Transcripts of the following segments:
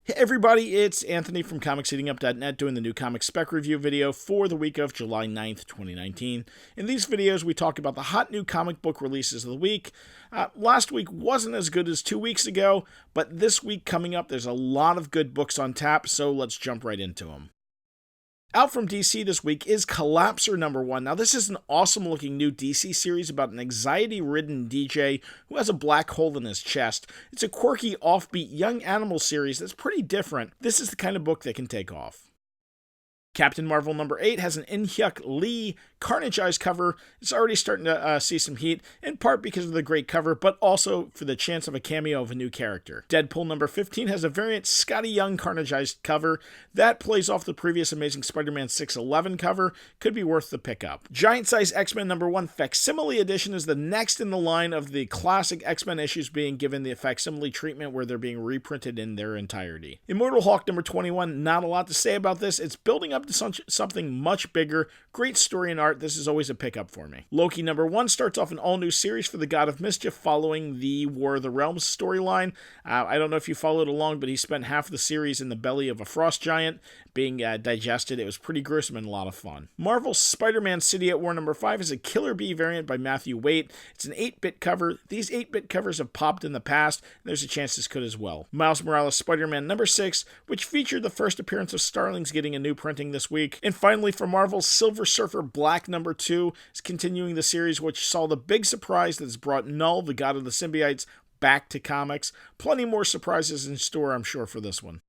Hey everybody, it's Anthony from ComicsEatingUp.net doing the new comic spec review video for the week of July 9th, 2019. In these videos, we talk about the hot new comic book releases of the week. Last week wasn't as good as 2 weeks ago, but this week coming up, there's a lot of good books on tap, so let's jump right into them. Out from DC this week is Collapser #1. Now, this is an awesome-looking new DC series about an anxiety-ridden DJ who has a black hole in his chest. It's a quirky, offbeat young animal series that's pretty different. This is the kind of book that can take off. Captain Marvel #8 has an In-Hyuk Lee Carnage Eyes cover. It's already starting to see some heat, in part because of the great cover, but also for the chance of a cameo of a new character. Deadpool #15 has a variant Scotty Young Carnage Eyes cover. That plays off the previous Amazing Spider-Man 611 cover. Could be worth the pickup. Giant Size X-Men #1 Facsimile Edition is the next in the line of the classic X-Men issues being given the facsimile treatment where they're being reprinted in their entirety. Immortal Hulk #21, not a lot to say about this. It's building up to something much bigger. Great story and art. This is always a pickup for me. Loki #1 starts off an all-new series for the God of Mischief following the War of the Realms storyline. I don't know if you followed along, but he spent half the series in the belly of a frost giant being digested. It was pretty gruesome and a lot of fun. Marvel's Spider-Man City at War #5 is a Killer Bee variant by Matthew Waite. It's an 8-bit cover. These 8-bit covers have popped in the past, and there's a chance this could as well. Miles Morales Spider-Man #6, which featured the first appearance of Starlings getting a new printing this week. And finally, for Marvel's Silver Surfer Black #2 is continuing the series, which saw the big surprise that has brought Null, the god of the symbiotes, back to comics. Plenty more surprises in store, I'm sure, for this one.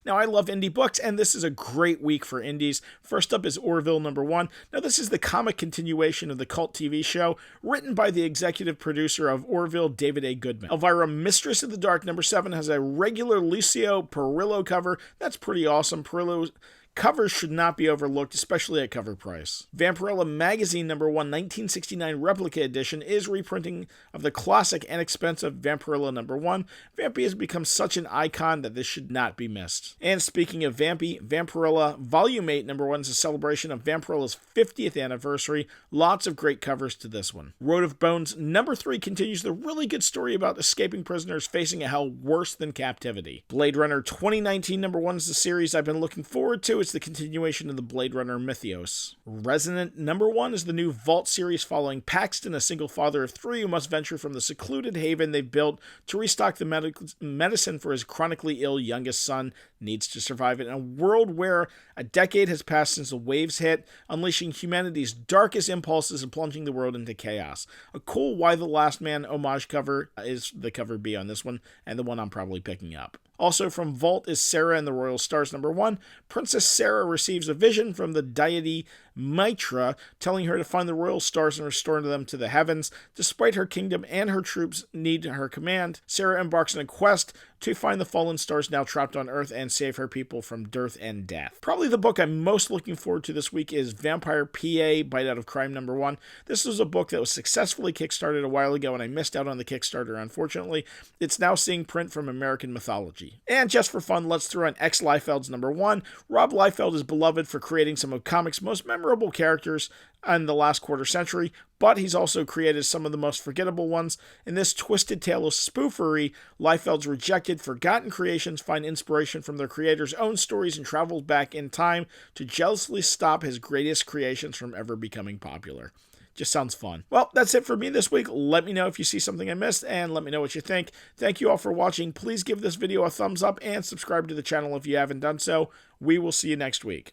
Now, I love indie books, and this is a great week for indies. First up is Orville #1. Now, this is the comic continuation of the cult TV show, written by the executive producer of Orville, David A. Goodman. Elvira, Mistress of the Dark #7 has a regular Lucio Perillo cover. That's pretty awesome. Perillo's covers should not be overlooked, especially at cover price. Vampirella Magazine #1 1969 Replica Edition is reprinting of the classic and expensive Vampirella #1. Vampy has become such an icon that this should not be missed. And speaking of Vampy, Vampirella Volume 8 #1 is a celebration of Vampirella's 50th anniversary. Lots of great covers to this one. Road of Bones #3 continues the really good story about escaping prisoners facing a hell worse than captivity. Blade Runner 2019 #1 is the series I've been looking forward to. It's the continuation of the Blade Runner mythos. Resonant #1 is the new Vault series following Paxton, a single father of 3 who must venture from the secluded haven they've built to restock the medicine for his chronically ill youngest son needs to survive in a world where a decade has passed since the waves hit, unleashing humanity's darkest impulses and plunging the world into chaos. A cool Why the Last Man homage cover is the cover B on this one, and the one I'm probably picking up. Also from Vault is Sarah and the Royal Stars #1. Princess Sarah receives a vision from the deity Mitra, telling her to find the royal stars and restore them to the heavens. Despite her kingdom and her troops need her command, Sarah embarks on a quest to find the fallen stars now trapped on Earth and save her people from dearth and death. Probably the book I'm most looking forward to this week is Vampire PA Bite Out of Crime #1. This was a book that was successfully kickstarted a while ago, and I missed out on the Kickstarter, unfortunately. It's now seeing print from American mythology. And just for fun, let's throw in X Liefeld's #1. Rob Liefeld is beloved for creating some of comics' most memorable characters in the last quarter century, but he's also created some of the most forgettable ones. In this twisted tale of spoofery, Liefeld's rejected, forgotten creations find inspiration from their creators' own stories and travel back in time to jealously stop his greatest creations from ever becoming popular. Just sounds fun. Well, that's it for me this week. Let me know if you see something I missed, and let me know what you think. Thank you all for watching. Please give this video a thumbs up and subscribe to the channel if you haven't done so. We will see you next week.